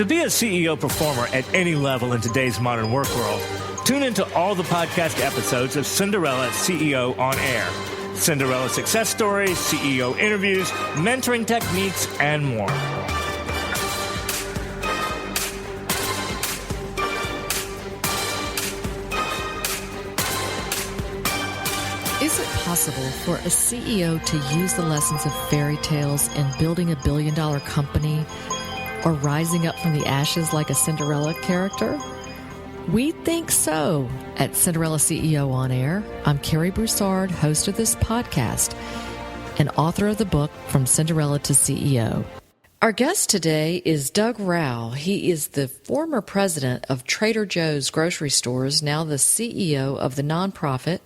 To be a CEO performer at any level in today's modern work world, tune into all the podcast episodes of Cinderella CEO on Air. Cinderella success stories, CEO interviews, mentoring techniques, and more. Is it possible for a CEO to use the lessons of fairy tales in building a billion-dollar company or rising up from the ashes like a Cinderella character? We think so at Cinderella CEO on Air. I'm Carrie Broussard, host of this podcast and author of the book From Cinderella to CEO. Our guest today is Doug Rauch. He is the former president of Trader Joe's grocery stores, now the CEO of the nonprofit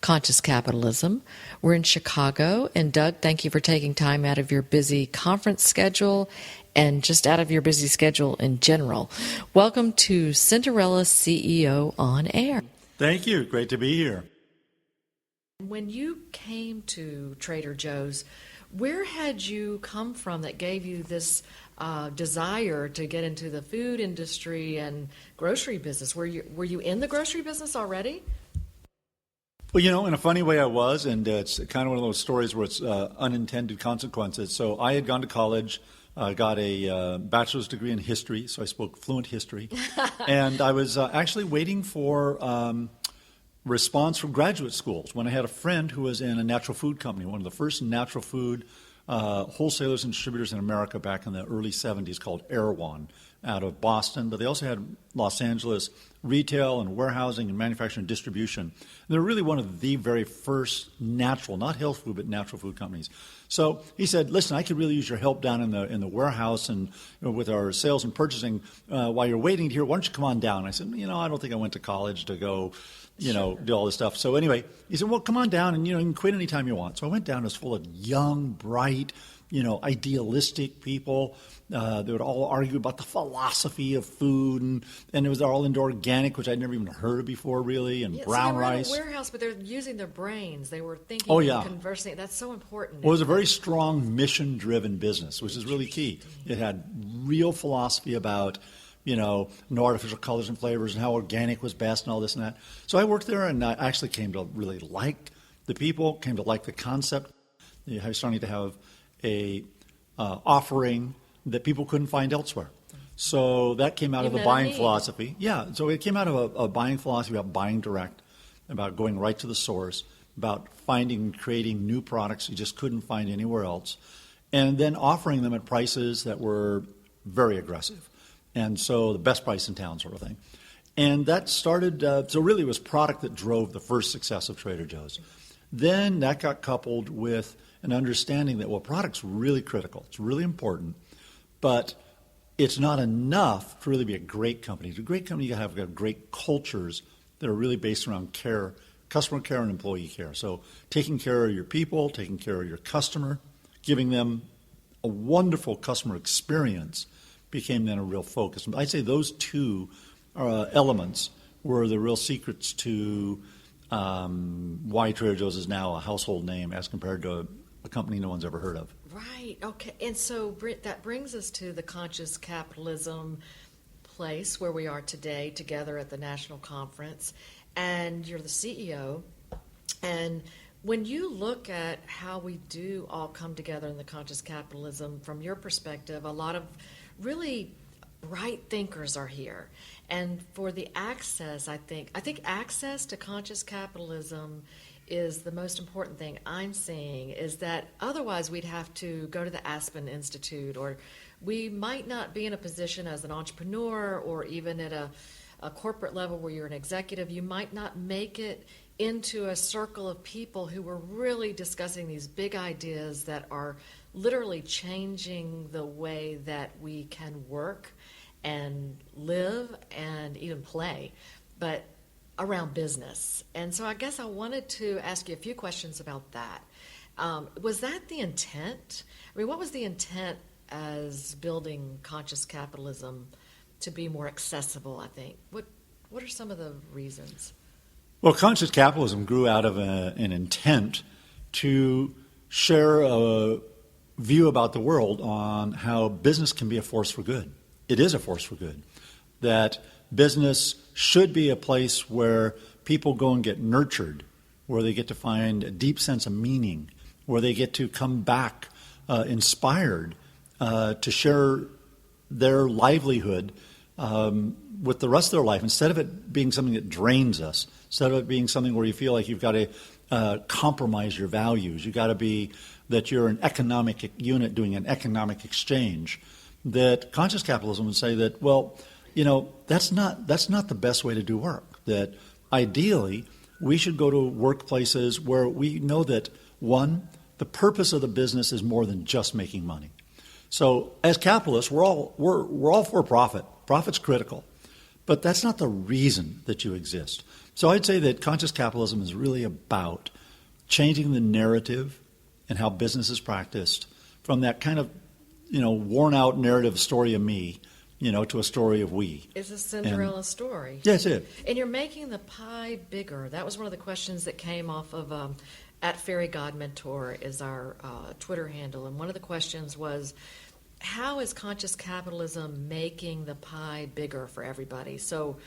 Conscious Capitalism. We're in Chicago, and Doug, thank you for taking time out of your busy conference schedule and just out of your busy schedule in general. Welcome to Cinderella CEO on Air. Thank you. Great to be here. When you came to Trader Joe's, where had you come from that gave you this desire to get into the food industry and grocery business? Were you in the grocery business already? Well, you know, in a funny way I was, and it's kind of one of those stories where it's unintended consequences. So I had gone to college, got a bachelor's degree in history, so I spoke fluent history. And I was actually waiting for response from graduate schools when I had a friend who was in a natural food company, one of the first natural food wholesalers and distributors in America back in the early 70s, called Erewhon, out of Boston. But they also had Los Angeles retail and warehousing and manufacturing and distribution. And they're really one of the very first natural, not health food, but natural food companies. So he said, listen, I could really use your help down in the warehouse and with our sales and purchasing while you're waiting here. Why don't you come on down? I said, I don't think I went to college to go, do all this stuff. So anyway, he said, well, come on down and, you can quit anytime you want. So I went down. It was full of young, bright, idealistic people. They would all argue about the philosophy of food, and it was all into organic, which I'd never even heard of before, really, and brown so rice. In a warehouse, but they're using their brains. They were thinking and conversing. That's so important. Well, it was a very strong mission-driven business, which is really key. It had real philosophy about, no artificial colors and flavors and how organic was best and all this and that. So I worked there, and I actually came to really like the people, came to like the concept. I was starting to have a offering that people couldn't find elsewhere. So that came out of the buying philosophy. Yeah, so it came out of a buying philosophy about buying direct, about going right to the source, about finding and creating new products you just couldn't find anywhere else, and then offering them at prices that were very aggressive. And so the best price in town sort of thing. And that started, so really it was product that drove the first success of Trader Joe's. Then that got coupled with an understanding that, product's really critical. It's really important, but it's not enough to really be a great company. To be a great company, you have great cultures that are really based around care, customer care and employee care. So taking care of your people, taking care of your customer, giving them a wonderful customer experience became then a real focus. I'd say those two elements were the real secrets to why Trader Joe's is now a household name as compared to a company no one's ever heard of. Right. Okay. And so that brings us to the conscious capitalism place where we are today together at the national conference. And you're the CEO. And when you look at how we do all come together in the conscious capitalism, from your perspective, a lot of really bright thinkers are here. And for the access, I think access to conscious capitalism is the most important thing I'm seeing, is that otherwise we'd have to go to the Aspen Institute, or we might not be in a position as an entrepreneur or even at a corporate level where you're an executive. You might not make it into a circle of people who are really discussing these big ideas that are literally changing the way that we can work and live and even play, but around business. And so I guess I wanted to ask you a few questions about that. Was that the intent? I mean, what was the intent as building conscious capitalism to be more accessible, I think? What are some of the reasons? Well, conscious capitalism grew out of an intent to share a view about the world on how business can be a force for good. it is a force for good, that business should be a place where people go and get nurtured, where they get to find a deep sense of meaning, where they get to come back inspired to share their livelihood with the rest of their life, instead of it being something that drains us, instead of it being something where you feel like you've got to compromise your values. You've got to be that you're an economic unit doing an economic exchange. That conscious capitalism would say that, well, that's not the best way to do work. That ideally we should go to workplaces where we know that, one, the purpose of the business is more than just making money. So as capitalists, we're all for profit. Profit's critical. But that's not the reason that you exist. So I'd say that conscious capitalism is really about changing the narrative and how business is practiced from that kind of, worn out narrative story of me, to a story of we. It's a Cinderella story. Yes, it is. And you're making the pie bigger. That was one of the questions that came off of at Fairy God Mentor is our Twitter handle. And one of the questions was, how is conscious capitalism making the pie bigger for everybody? So,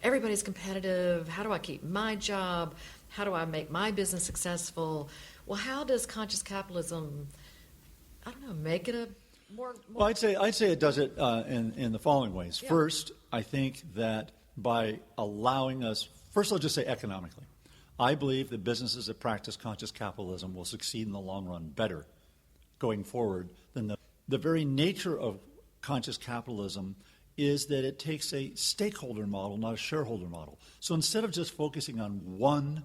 everybody's competitive. How do I keep my job? How do I make my business successful? Well, how does conscious capitalism, make it a more Well, I'd say it does it in the following ways. Yeah. First, I think that by allowing us, first I'll just say economically, I believe that businesses that practice conscious capitalism will succeed in the long run better going forward than the very nature of conscious capitalism is that it takes a stakeholder model, not a shareholder model. So instead of just focusing on one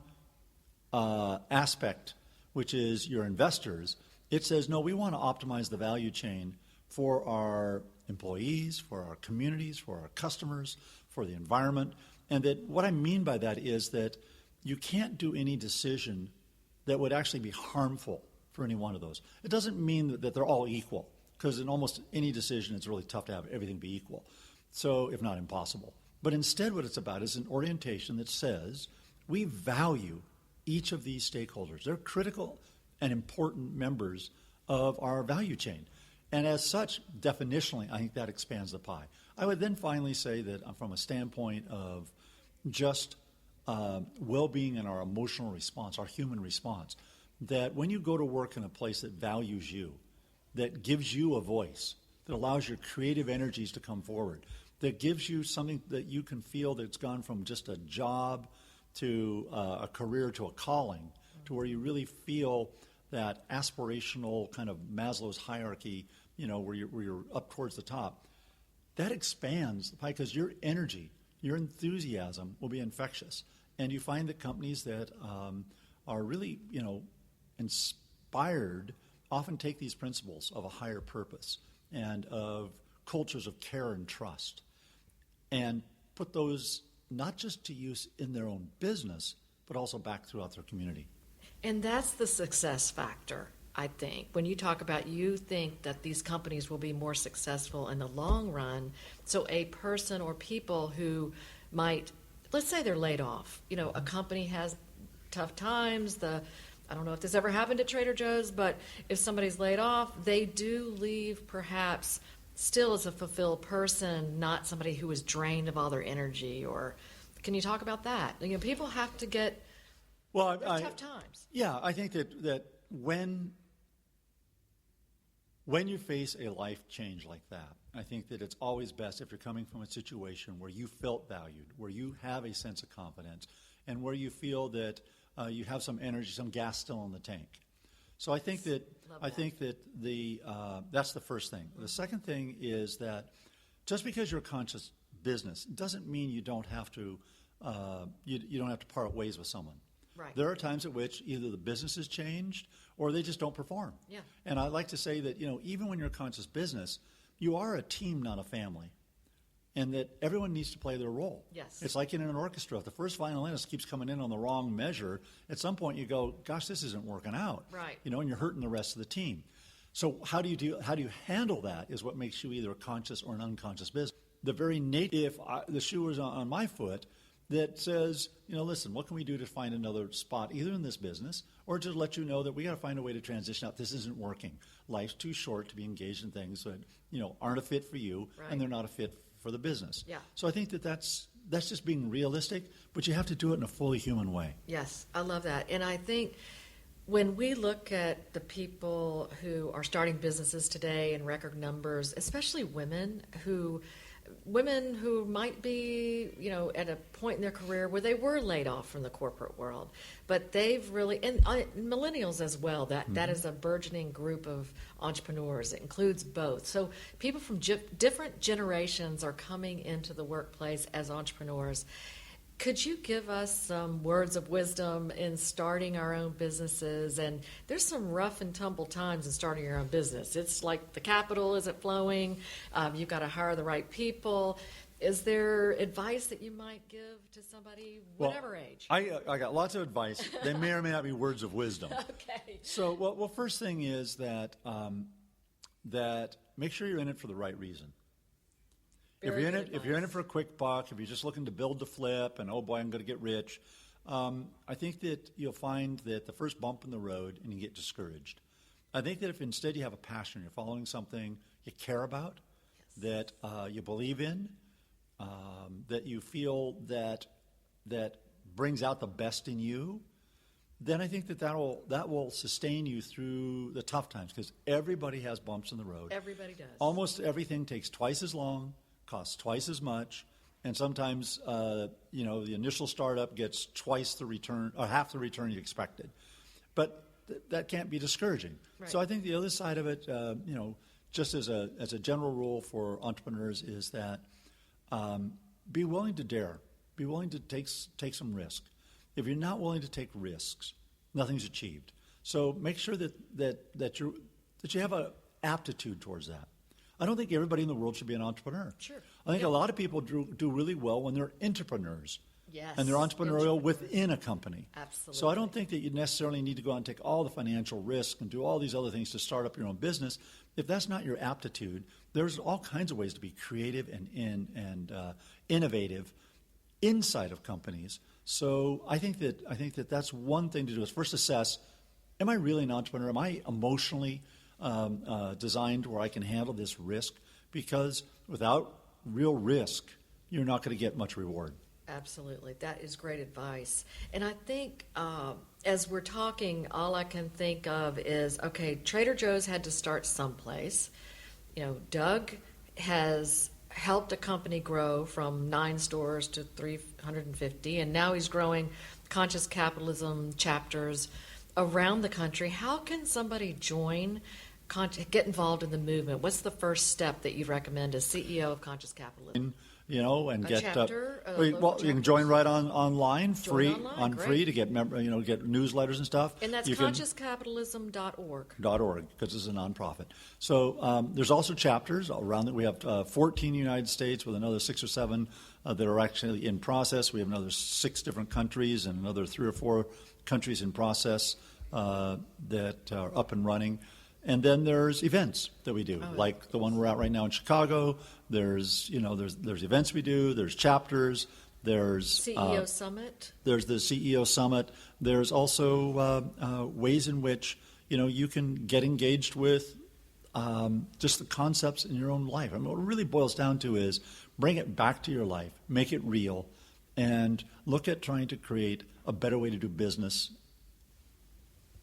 aspect, which is your investors, it says, no, we want to optimize the value chain for our employees, for our communities, for our customers, for the environment. And that what I mean by that is that you can't do any decision that would actually be harmful for any one of those. It doesn't mean that they're all equal, because in almost any decision it's really tough to have everything be equal, so if not impossible. But instead what it's about is an orientation that says we value each of these stakeholders. They're critical and important members of our value chain. And as such, definitionally, I think that expands the pie. I would then finally say that from a standpoint of just well-being and our emotional response, our human response, that when you go to work in a place that values you, that gives you a voice, that allows your creative energies to come forward, that gives you something that you can feel that's gone from just a job to a career to a calling, to where you really feel that aspirational kind of Maslow's hierarchy, where you're up towards the top, that expands the pie because your energy, your enthusiasm will be infectious. And you find that companies that are really, inspired often take these principles of a higher purpose and of cultures of care and trust and put those not just to use in their own business, but also back throughout their community. And that's the success factor, I think. When you talk about you think that these companies will be more successful in the long run, so a person or people who might, let's say they're laid off. A company has tough times. I don't know if this ever happened at Trader Joe's, but if somebody's laid off, they do leave perhaps still as a fulfilled person, not somebody who is drained of all their energy. Or can you talk about that? People have to get tough times. Yeah, I think that when you face a life change like that, I think that it's always best if you're coming from a situation where you felt valued, where you have a sense of confidence, and where you feel that you have some energy, some gas still in the tank. So I think that that's the first thing. The second thing is that just because you're a conscious business doesn't mean you don't have to you don't have to part ways with someone. Right. There are times at which either the business has changed or they just don't perform. Yeah. And I like to say that even when you're a conscious business, you are a team, not a family. And that everyone needs to play their role. Yes. It's like in an orchestra. If the first violinist keeps coming in on the wrong measure, at some point you go, gosh, this isn't working out. Right. And you're hurting the rest of the team. So how do you handle that is what makes you either a conscious or an unconscious business. The very nature, if the shoe was on my foot, that says, listen, what can we do to find another spot, either in this business or to let you know that we got to find a way to transition out. This isn't working. Life's too short to be engaged in things that aren't a fit for you, Right. and they're not a fit for the business. Yeah. So I think that's just being realistic, but you have to do it in a fully human way. Yes, I love that. And I think when we look at the people who are starting businesses today in record numbers, especially women who might be, at a point in their career where they were laid off from the corporate world, but they've really, and millennials as well, that is a burgeoning group of entrepreneurs. It includes both. So people from different generations are coming into the workplace as entrepreneurs. Could you give us some words of wisdom in starting our own businesses? And there's some rough and tumble times in starting your own business. It's like the capital isn't flowing. You've got to hire the right people. Is there advice that you might give to somebody, whatever age? I got lots of advice. They may or may not be words of wisdom. Okay. So, well, first thing is that make sure you're in it for the right reason. If you're in it for a quick buck, if you're just looking to build to flip, and oh boy, I'm going to get rich, I think that you'll find that the first bump in the road, and you get discouraged. I think that if instead you have a passion, you're following something you care about, that you believe in, that you feel that brings out the best in you, then I think that will sustain you through the tough times, because everybody has bumps in the road. Everybody does. Almost everything takes twice as long, costs twice as much, and sometimes the initial startup gets twice the return or half the return you expected. But that can't be discouraging. Right. So I think the other side of it, just as a general rule for entrepreneurs, is that be willing to dare, be willing to take some risk. If you're not willing to take risks, nothing's achieved. So make sure that you have an aptitude towards that. I don't think everybody in the world should be an entrepreneur. Sure. I think a lot of people do really well when they're entrepreneurs. Yes. And they're entrepreneurial within a company. Absolutely. So I don't think that you necessarily need to go out and take all the financial risk and do all these other things to start up your own business. If that's not your aptitude, there's all kinds of ways to be creative and innovative inside of companies. So I think that that's one thing to do, is first assess, am I really an entrepreneur? Am I emotionally designed where I can handle this risk? Because without real risk, you're not going to get much reward. Absolutely. That is great advice. And I think as we're talking, all I can think of is, okay, Trader Joe's had to start someplace. Doug has helped a company grow from 9 stores to 350, and now he's growing conscious capitalism chapters around the country. How can somebody get involved in the movement? What's the first step that you recommend as CEO of Conscious Capitalism? And A get chapter, you can join right online, free great. to get get newsletters and stuff. And that's consciouscapitalism.org. Because it's a nonprofit. So there's also chapters around that. We have 14 in the United States with another 6 or 7 that are actually in process. We have another 6 different countries and another 3 or 4 countries in process that are up and running. And then there's events that we do, like the one we're at right now in Chicago. There's events we do. There's chapters. There's CEO Summit. There's the CEO Summit. There's also ways in which you can get engaged with just the concepts in your own life. I mean, what it really boils down to is bring it back to your life, make it real, and look at trying to create a better way to do business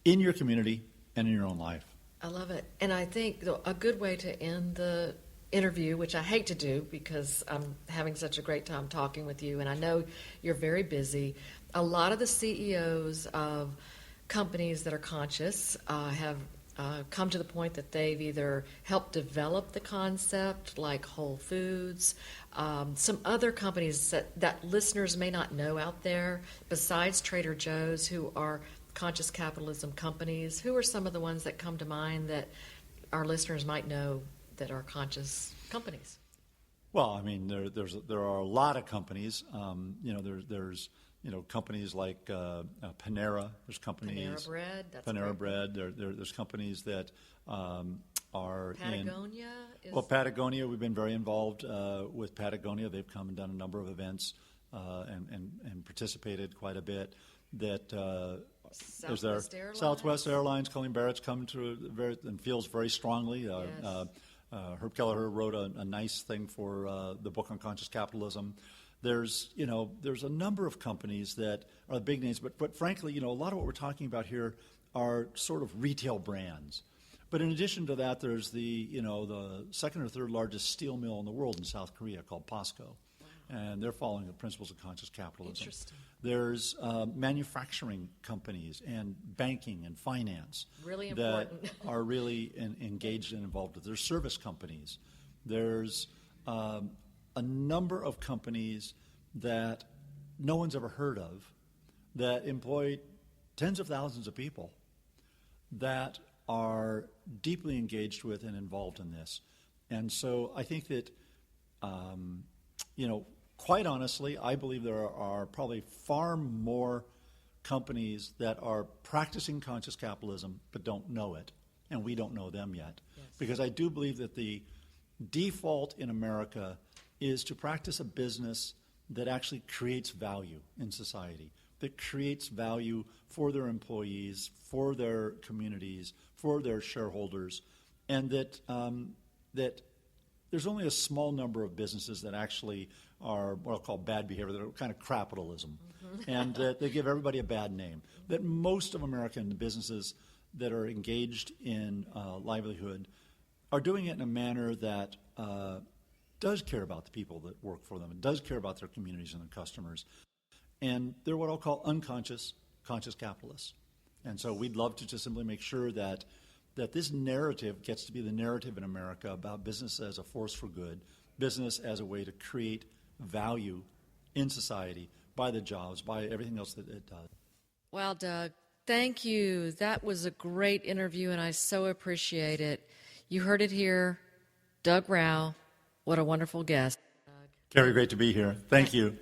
in your community and in your own life. I love it. And I think a good way to end the interview, which I hate to do because I'm having such a great time talking with you, and I know you're very busy. A lot of the CEOs of companies that are conscious have come to the point that they've either helped develop the concept, like Whole Foods, some other companies that listeners may not know out there, besides Trader Joe's, who are conscious capitalism companies. Who are some of the ones that come to mind that our listeners might know that are conscious companies? Well, I mean, there are a lot of companies. There's companies like Panera. There's companies Panera Bread. That's Panera great. Bread. There's companies that are Patagonia. Patagonia. We've been very involved with Patagonia. They've come and done a number of events and participated quite a bit. That Southwest Airlines. Colleen Barrett's come to and feels very strongly. Yes. Herb Kelleher wrote a nice thing for the book on conscious capitalism. There's a number of companies that are big names, but frankly, a lot of what we're talking about here are sort of retail brands. But in addition to that, there's the second or third largest steel mill in the world in South Korea called POSCO. And they're following the principles of conscious capitalism. Interesting. There's manufacturing companies and banking and finance Really important. that are really engaged and involved with. There's service companies. There's a number of companies that no one's ever heard of that employ tens of thousands of people that are deeply engaged with and involved in this. And so I think that, quite honestly, I believe there are probably far more companies that are practicing conscious capitalism but don't know it, and we don't know them yet. Yes. Because I do believe that the default in America is to practice a business that actually creates value in society, that creates value for their employees, for their communities, for their shareholders, and that there's only a small number of businesses that actually are what I'll call bad behavior, that are kind of capitalism, and that they give everybody a bad name. That most of American businesses that are engaged in livelihood are doing it in a manner that does care about the people that work for them, and does care about their communities and their customers. And they're what I'll call conscious capitalists. And so we'd love to just simply make sure that this narrative gets to be the narrative in America about business as a force for good, business as a way to create value in society by the jobs, by everything else that it does. Well, Doug, thank you. That was a great interview, and I so appreciate it. You heard it here. Doug Rauch, what a wonderful guest. Carrie, great to be here. Thank you.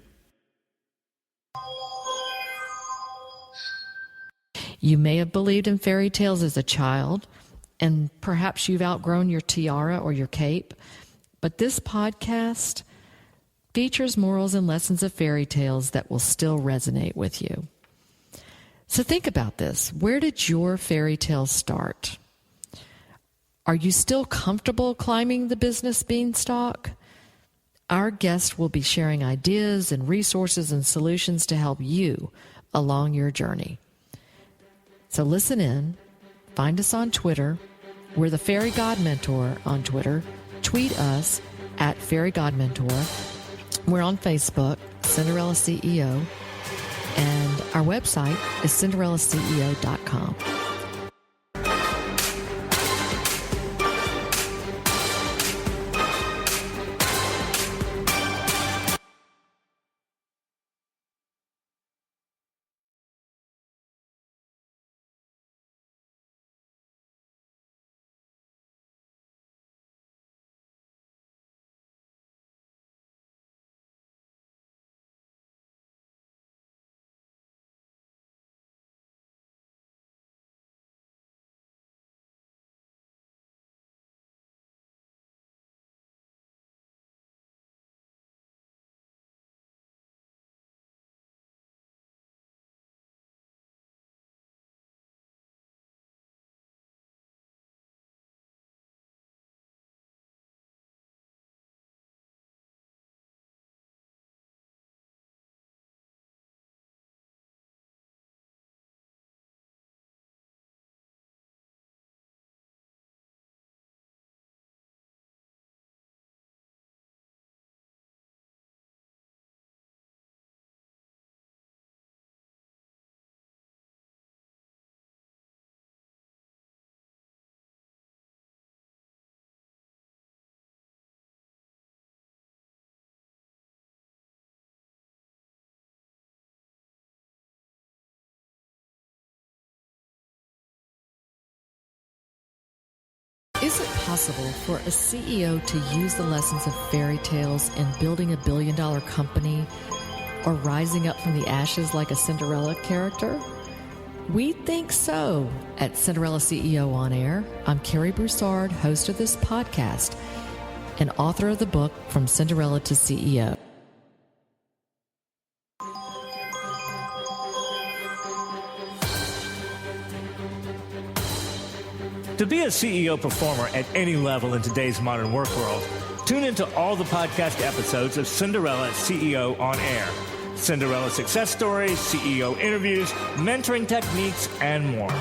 You may have believed in fairy tales as a child, and perhaps you've outgrown your tiara or your cape, but this podcast features morals and lessons of fairy tales that will still resonate with you. So think about this. Where did your fairy tale start? Are you still comfortable climbing the business beanstalk? Our guest will be sharing ideas and resources and solutions to help you along your journey. So listen in, find us on Twitter. We're the Fairy God Mentor on Twitter. Tweet us at Fairy God Mentor. We're on Facebook, Cinderella CEO, and our website is cinderellaceo.com. Is it possible for a CEO to use the lessons of fairy tales in building a billion-dollar company or rising up from the ashes like a Cinderella character? We think so at Cinderella CEO On Air. I'm Carrie Broussard, host of this podcast and author of the book From Cinderella to CEO. To be a CEO performer at any level in today's modern work world, tune into all the podcast episodes of Cinderella CEO on Air. Cinderella success stories, CEO interviews, mentoring techniques, and more.